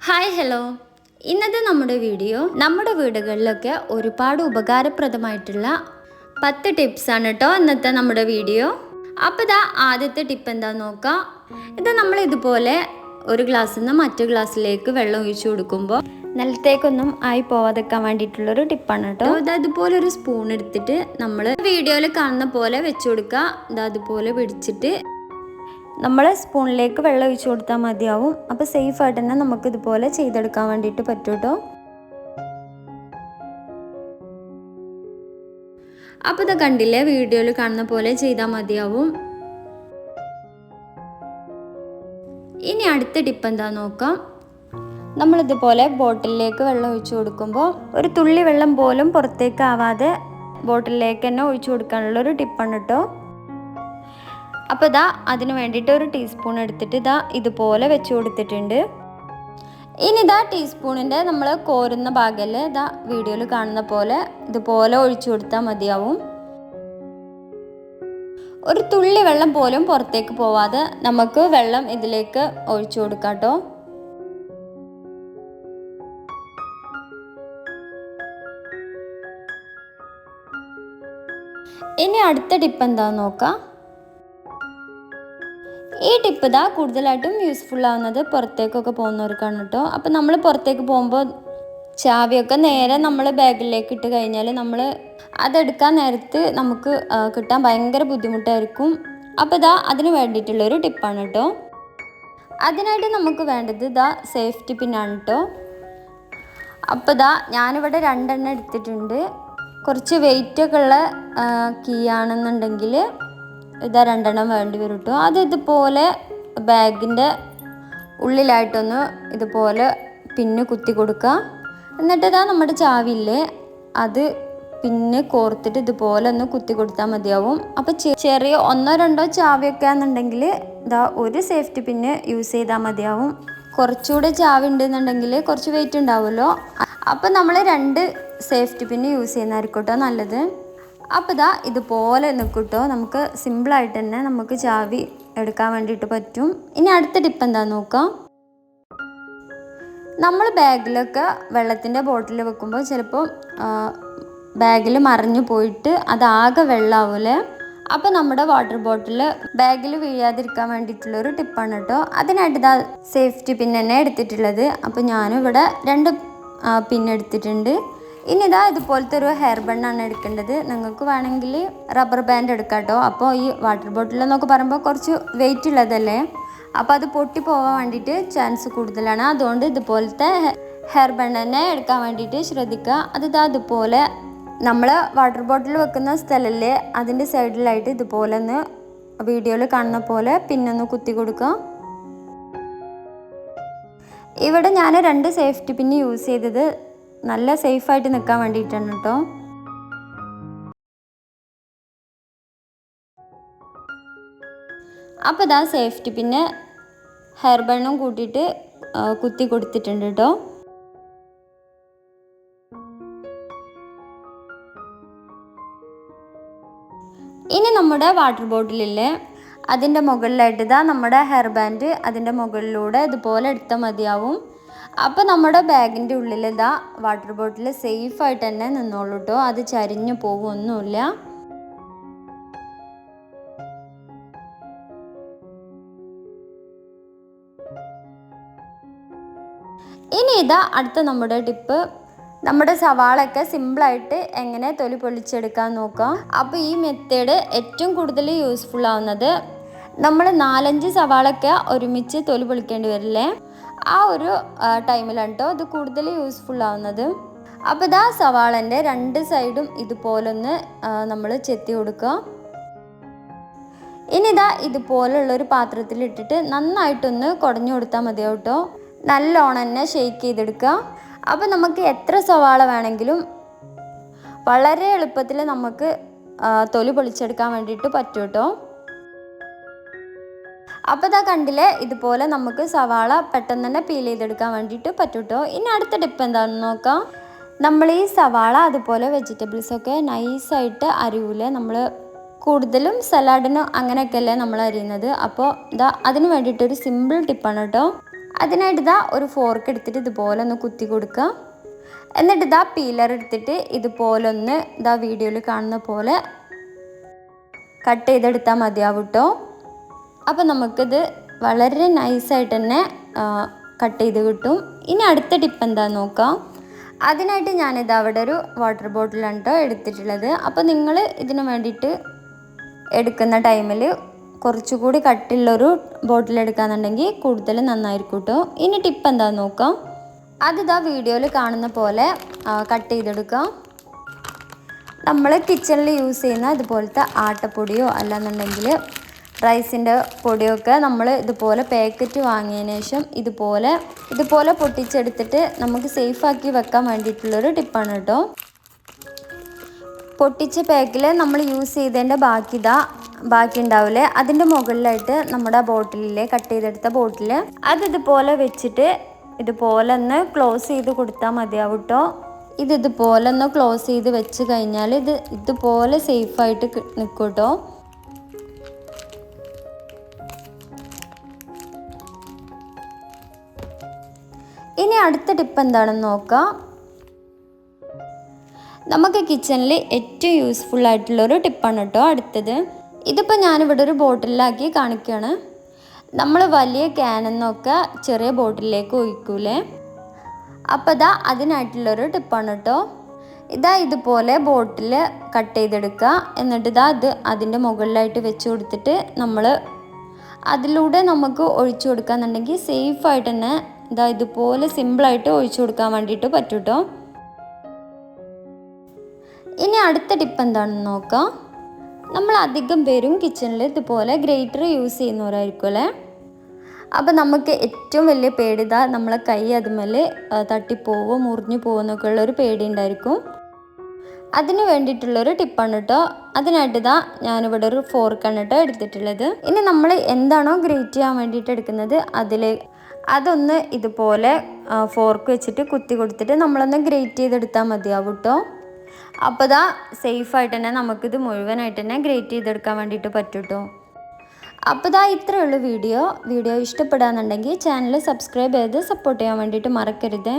Hi hello. ഇന്നത്തെ നമ്മുടെ video നമ്മുടെ വീടുകളിലൊക്കെ ഒരുപാട് ഉപകാരപ്രദമായിട്ടുള്ള 10 ടിപ്സാണ് കേട്ടോ ഇന്നത്തെ നമ്മുടെ വീഡിയോ. അപ്പോൾ ഇതാ ആദ്യത്തെ ടിപ്പ് എന്താണെന്ന് നോക്കാം. ഇത് നമ്മൾ ഇതുപോലെ ഒരു ഗ്ലാസ്സിൽ നിന്ന് മറ്റു ഗ്ലാസ്സിലേക്ക് വെള്ളം ഒഴിച്ചു കൊടുക്കുമ്പോൾ നിലത്തേക്കൊന്നും ആയി പോവാതെക്കാൻ വേണ്ടിയിട്ടുള്ളൊരു ടിപ്പാണ് കേട്ടോ. ഇത് അതുപോലെ ഒരു സ്പൂൺ എടുത്തിട്ട് നമ്മൾ വീഡിയോയിൽ കാണുന്ന പോലെ വെച്ചു കൊടുക്കുക. ഇത് അതുപോലെ പിടിച്ചിട്ട് നമ്മൾ സ്പൂണിലേക്ക് വെള്ളം ഒഴിച്ചു കൊടുത്താൽ മതിയാവും. അപ്പോൾ സേഫായിട്ട് തന്നെ നമുക്ക് ഇതുപോലെ ചെയ്തെടുക്കാൻ വേണ്ടിയിട്ട് പറ്റും കേട്ടോ. അപ്പോൾ ഇത് കണ്ടില്ലേ, വീഡിയോയിൽ കാണുന്ന പോലെ ചെയ്താൽ മതിയാവും. ഇനി അടുത്ത ടിപ്പ് എന്താ നോക്കാം. നമ്മളിതുപോലെ ബോട്ടിലേക്ക് വെള്ളം ഒഴിച്ചു കൊടുക്കുമ്പോൾ ഒരു തുള്ളി വെള്ളം പോലും പുറത്തേക്ക് ആവാതെ ബോട്ടിലേക്ക് തന്നെ ഒഴിച്ചു കൊടുക്കാനുള്ളൊരു ടിപ്പാണ് കേട്ടോ. അപ്പോൾ ഇതാ അതിന് വേണ്ടിയിട്ട് ഒരു ടീസ്പൂൺ എടുത്തിട്ട് ഇതാ ഇതുപോലെ വെച്ച് കൊടുത്തിട്ടുണ്ട്. ഇനി ഇതാ ടീസ്പൂണിൻ്റെ നമ്മൾ കോരുന്ന ഭാഗമല്ലേ ഇതാ വീഡിയോയിൽ കാണുന്ന പോലെ ഇതുപോലെ ഒഴിച്ചു കൊടുത്താൽ മതിയാവും. ഒരു തുള്ളി വെള്ളം പോലും പുറത്തേക്ക് പോവാതെ നമുക്ക് വെള്ളം ഇതിലേക്ക് ഒഴിച്ചു കൊടുക്കാം കേട്ടോ. ഇനി അടുത്ത ടിപ്പ് എന്താണെന്ന് നോക്കാം. ഈ ടിപ്പ് ഇതാ കൂടുതലായിട്ടും യൂസ്ഫുൾ ആവുന്നത് പുറത്തേക്കൊക്കെ പോകുന്നവർക്കാണ് കേട്ടോ. അപ്പോൾ നമ്മൾ പുറത്തേക്ക് പോകുമ്പോൾ ചാവിയൊക്കെ നേരെ നമ്മൾ ബാഗിലേക്ക് ഇട്ട് കഴിഞ്ഞാൽ നമ്മൾ അതെടുക്കാൻ നേരത്ത് നമുക്ക് കിട്ടാൻ ഭയങ്കര ബുദ്ധിമുട്ടായിരിക്കും. അപ്പോൾ ഇതാ അതിന് വേണ്ടിയിട്ടുള്ളൊരു ടിപ്പാണ് കേട്ടോ. അതിനായിട്ട് നമുക്ക് വേണ്ടത് ഇതാ സേഫ്റ്റി പിന്നാണ് കേട്ടോ. അപ്പോൾ ഇതാ ഞാനിവിടെ 2 എണ്ണം എടുത്തിട്ടുണ്ട്. കുറച്ച് വെയിറ്റൊക്കെ ഉള്ള കീ ആണെന്നുണ്ടെങ്കിൽ ഇതാ 2 എണ്ണം വേണ്ടി വരും കേട്ടോ. അത് ഇതുപോലെ ബാഗിൻ്റെ ഉള്ളിലായിട്ടൊന്ന് ഇതുപോലെ പിന്ന് കുത്തി കൊടുക്കുക. എന്നിട്ട് ഇതാ നമ്മുടെ ചാവിയില്ലേ അത് പിന്ന് കോർത്തിട്ട് ഇതുപോലെ ഒന്ന് കുത്തി കൊടുത്താൽ മതിയാവും. അപ്പോൾ ചെറിയ 1-2 ചാവിയൊക്കെ ആണെന്നുണ്ടെങ്കിൽ ഇതാ ഒരു സേഫ്റ്റി പിന്ന് യൂസ് ചെയ്താൽ മതിയാവും. കുറച്ചുകൂടെ ചാവി ഉണ്ടെന്നുണ്ടെങ്കിൽ കുറച്ച് വെയിറ്റ് ഉണ്ടാവുമല്ലോ. അപ്പോൾ നമ്മൾ 2 സേഫ്റ്റി പിന്ന് യൂസ് ചെയ്യുന്നതായിരിക്കും കേട്ടോ നല്ലത്. അപ്പോൾ ഇതാ ഇതുപോലെ നിൽക്കൂട്ടോ. നമുക്ക് സിമ്പിളായിട്ട് തന്നെ നമുക്ക് ചാവി എടുക്കാൻ വേണ്ടിയിട്ട് പറ്റും. ഇനി അടുത്ത ടിപ്പ് എന്താണെന്ന് നോക്കാം. നമ്മൾ ബാഗിലൊക്കെ വെള്ളത്തിൻ്റെ ബോട്ടിൽ വെക്കുമ്പോൾ ചിലപ്പോൾ ബാഗിൽ മറിഞ്ഞു പോയിട്ട് അതാകെ വെള്ളമാവൂലേ. അപ്പോൾ നമ്മുടെ വാട്ടർ ബോട്ടിൽ ബാഗിൽ വീഴാതിരിക്കാൻ വേണ്ടിയിട്ടുള്ളൊരു ടിപ്പാണ് കേട്ടോ. അതിനായിട്ട് ഇതാ സേഫ്റ്റി പിൻ തന്നെ എടുത്തിട്ടുള്ളത്. അപ്പോൾ ഞാനും ഇവിടെ 2 പിൻ എടുത്തിട്ടുണ്ട്. ഇനി ഇതാ ഇതുപോലത്തെ ഒരു ഹെയർ ബണ്ണാണ് എടുക്കേണ്ടത്. നിങ്ങൾക്ക് വേണമെങ്കിൽ റബ്ബർ ബാൻഡ് എടുക്കാം കേട്ടോ. അപ്പോൾ ഈ വാട്ടർ ബോട്ടിൽ എന്നൊക്കെ പറയുമ്പോൾ കുറച്ച് വെയിറ്റ് ഉള്ളതല്ലേ, അപ്പോൾ അത് പൊട്ടി പോകാൻ വേണ്ടിയിട്ട് ചാൻസ് കൂടുതലാണ്. അതുകൊണ്ട് ഇതുപോലത്തെ ഹെയർ ബണ്ണ് തന്നെ എടുക്കാൻ വേണ്ടിയിട്ട് ശ്രദ്ധിക്കുക. അതിതാ ഇതുപോലെ നമ്മൾ വാട്ടർ ബോട്ടിൽ വെക്കുന്ന സ്ഥലമല്ലേ അതിൻ്റെ സൈഡിലായിട്ട് ഇതുപോലെ ഒന്ന് വീഡിയോയിൽ കാണുന്ന പോലെ പിന്നൊന്ന് കുത്തി കൊടുക്കുക. ഇവിടെ ഞാൻ 2 സേഫ്റ്റി പിന്ന് യൂസ് ചെയ്തത് നല്ല സേഫായിട്ട് നിൽക്കാൻ വേണ്ടിയിട്ടാണ് കേട്ടോ. അപ്പോൾ ഇതാ സേഫ്റ്റി പിന്നെ ഹെയർ ബണ്ണും കൂട്ടിയിട്ട് കുത്തി കൊടുത്തിട്ടുണ്ട് കേട്ടോ. ഇനി നമ്മുടെ വാട്ടർ ബോട്ടിലില്ലേ അതിൻ്റെ മുകളിലായിട്ട് ഇതാ നമ്മുടെ ഹെയർ ബാൻഡ് അതിൻ്റെ മുകളിലൂടെ ഇതുപോലെ എടുത്താൽ മതിയാവും. അപ്പോൾ നമ്മുടെ ബാഗിൻ്റെ ഉള്ളിൽ ഇതാ വാട്ടർ ബോട്ടിൽ സേഫായിട്ട് തന്നെ നിന്നോളൂ കേട്ടോ. അത് ചരിഞ്ഞു പോകുമൊന്നുമില്ല. ഇനി ഇതാ അടുത്ത നമ്മുടെ ടിപ്പ്. നമ്മുടെ സവാളയൊക്കെ സിമ്പിളായിട്ട് എങ്ങനെ തൊലി പൊളിച്ചെടുക്കാൻ നോക്കാം. അപ്പോൾ ഈ മെത്തേഡ് ഏറ്റവും കൂടുതൽ യൂസ്ഫുൾ ആവുന്നത് നമ്മൾ 4-5 സവാളയൊക്കെ ഒരുമിച്ച് തൊലി പൊളിക്കേണ്ടി വരില്ലേ, ആ ഒരു ടൈമിലാണ് കേട്ടോ ഇത് കൂടുതൽ യൂസ്ഫുൾ ആവുന്നത്. അപ്പോൾ ഇതാ സവാളൻ്റെ 2 സൈഡും ഇതുപോലൊന്ന് നമ്മൾ ചെത്തി കൊടുക്കുക. ഇനി ഇതാ ഇതുപോലുള്ളൊരു പാത്രത്തിലിട്ടിട്ട് നന്നായിട്ടൊന്ന് കുടഞ്ഞു കൊടുത്താൽ മതിയാവും കേട്ടോ. നല്ലോണം തന്നെ ഷെയ്ക്ക് ചെയ്തെടുക്കുക. അപ്പോൾ നമുക്ക് എത്ര സവാള വേണമെങ്കിലും വളരെ എളുപ്പത്തിൽ നമുക്ക് തൊലി പൊളിച്ചെടുക്കാൻ വേണ്ടിയിട്ട് പറ്റും കേട്ടോ. അപ്പോൾ ഇതാ കണ്ടില്ലേ, ഇതുപോലെ നമുക്ക് സവാള പെട്ടെന്ന് തന്നെ പീൽ ചെയ്തെടുക്കാൻ വേണ്ടിയിട്ട് പറ്റും കേട്ടോ. ഇനി അടുത്ത ടിപ്പ് എന്താണെന്ന് നോക്കാം. നമ്മൾ ഈ സവാള അതുപോലെ വെജിറ്റബിൾസൊക്കെ നൈസായിട്ട് അരിയൂലേ, നമ്മൾ കൂടുതലും സലാഡിന് അങ്ങനെയൊക്കെയല്ലേ നമ്മൾ അരിയുന്നത്. അപ്പോൾ ഇതാ അതിന് വേണ്ടിയിട്ടൊരു സിമ്പിൾ ടിപ്പാണ് കേട്ടോ. അതിനായിട്ട് ഇതാ ഒരു ഫോർക്ക് എടുത്തിട്ട് ഇതുപോലെ ഒന്ന് കുത്തി കൊടുക്കുക. എന്നിട്ട് ഇതാ പീലർ എടുത്തിട്ട് ഇതുപോലെ ഒന്ന് ഇതാ വീഡിയോയിൽ കാണുന്ന പോലെ കട്ട് ചെയ്തെടുത്താൽ മതിയാവും കേട്ടോ. അപ്പോൾ നമുക്കിത് വളരെ നൈസായിട്ട് തന്നെ കട്ട് ചെയ്ത് കിട്ടും. ഇനി അടുത്ത ടിപ്പ് എന്താണെന്ന് നോക്കാം. അതിനായിട്ട് ഞാനിത് അവിടെ ഒരു വാട്ടർ ബോട്ടിലാണ് കേട്ടോ എടുത്തിട്ടുള്ളത്. അപ്പോൾ നിങ്ങൾ ഇതിന് വേണ്ടിയിട്ട് എടുക്കുന്ന ടൈമിൽ കുറച്ചുകൂടി കട്ടിയുള്ളൊരു ബോട്ടിൽ എടുക്കുകയാണെന്നുണ്ടെങ്കിൽ കൂടുതൽ നന്നായിരിക്കും കേട്ടോ. ഇനി ടിപ്പ് എന്താണെന്ന് നോക്കാം. അതിതാ വീഡിയോയിൽ കാണുന്ന പോലെ കട്ട് ചെയ്തെടുക്കാം. നമ്മൾ കിച്ചണിൽ യൂസ് ചെയ്യുന്ന ഇതുപോലത്തെ ആട്ടപ്പൊടിയോ അല്ലാന്നുണ്ടെങ്കിൽ റൈസിൻ്റെ പൊടിയൊക്കെ നമ്മൾ ഇതുപോലെ പാക്കറ്റ് വാങ്ങിയതിന് ശേഷം ഇതുപോലെ പൊട്ടിച്ചെടുത്തിട്ട് നമുക്ക് സേഫാക്കി വെക്കാൻ വേണ്ടിയിട്ടുള്ളൊരു ടിപ്പാണ് കേട്ടോ. പൊട്ടിച്ച പാക്കിൽ നമ്മൾ യൂസ് ചെയ്തതിൻ്റെ ബാക്കി ഉണ്ടാവില്ലേ, അതിൻ്റെ മുകളിലായിട്ട് നമ്മുടെ ബോട്ടിലിലെ കട്ട് ചെയ്തെടുത്ത ബോട്ടിൽ ഇതുപോലെ വെച്ചിട്ട് ഇതുപോലെ ഒന്ന് ക്ലോസ് ചെയ്ത് കൊടുത്താൽ മതിയാവും കേട്ടോ. ഇതുപോലെ ഒന്ന് ക്ലോസ് ചെയ്ത് വെച്ച് കഴിഞ്ഞാൽ ഇതുപോലെ സേഫായിട്ട് നിൽക്കും കേട്ടോ. ഇനി അടുത്ത ടിപ്പ് എന്താണെന്ന് നോക്കാം. നമുക്ക് കിച്ചണിൽ ഏറ്റവും യൂസ്ഫുൾ ആയിട്ടുള്ളൊരു ടിപ്പാണ് കേട്ടോ അടുത്തത്. ഇതിപ്പോൾ ഞാനിവിടെ ഒരു ബോട്ടിലാക്കി കാണിക്കുകയാണ്. നമ്മൾ വലിയ ക്യാനെന്നൊക്കെ ചെറിയ ബോട്ടിലേക്ക് ഒഴിക്കൂലേ, അപ്പോൾ അതിനായിട്ടുള്ളൊരു ടിപ്പാണ് കേട്ടോ. ഇതുപോലെ ബോട്ടിൽ കട്ട് ചെയ്തെടുക്കുക. എന്നിട്ട് അതിൻ്റെ മുകളിലായിട്ട് വെച്ച് കൊടുത്തിട്ട് നമ്മൾ അതിലൂടെ നമുക്ക് ഒഴിച്ചു കൊടുക്കാന്നുണ്ടെങ്കിൽ സേഫായിട്ട് തന്നെ ഇതുപോലെ സിമ്പിളായിട്ട് ഒഴിച്ചു കൊടുക്കാൻ വേണ്ടിയിട്ട് പറ്റും കേട്ടോ. ഇനി അടുത്ത ടിപ്പ് എന്താണെന്ന് നോക്കാം. നമ്മൾ അധികം പേരും കിച്ചണിൽ ഇതുപോലെ ഗ്രേറ്റർ യൂസ് ചെയ്യുന്നവരായിരിക്കും അല്ലേ. അപ്പോൾ നമുക്ക് ഏറ്റവും വലിയ പേടി നമ്മളെ കൈ അതുമേൽ തട്ടിപ്പോവോ മുറിഞ്ഞു പോകുന്നൊക്കെ ഉള്ളൊരു പേടി ഉണ്ടായിരിക്കും. അതിന് വേണ്ടിയിട്ടുള്ളൊരു ടിപ്പാണ് കേട്ടോ. അതിനായിട്ട് ഞാനിവിടെ ഒരു ഫോർക്കാണ് കേട്ടോ എടുത്തിട്ടുള്ളത്. ഇനി നമ്മൾ എന്താണോ ഗ്രേറ്റ് ചെയ്യാൻ വേണ്ടിയിട്ട് എടുക്കുന്നത് അതൊന്ന് ഇതുപോലെ ഫോർക്ക് വെച്ചിട്ട് കുത്തി കൊടുത്തിട്ട് നമ്മളൊന്ന് ഗ്രേറ്റ് ചെയ്തെടുത്താൽ മതിയാവും കേട്ടോ. അപ്പോൾ സേഫായിട്ട് തന്നെ നമുക്കിത് മുഴുവനായിട്ട് തന്നെ ഗ്രേറ്റ് ചെയ്തെടുക്കാൻ വേണ്ടിയിട്ട് പറ്റും കേട്ടോ. അപ്പോൾ ഇത്രയേ ഉള്ളൂ വീഡിയോ ഇഷ്ടപ്പെടുകയാണെന്നുണ്ടെങ്കിൽ ചാനൽ സബ്സ്ക്രൈബ് ചെയ്ത് സപ്പോർട്ട് ചെയ്യാൻ വേണ്ടിയിട്ട് മറക്കരുത്.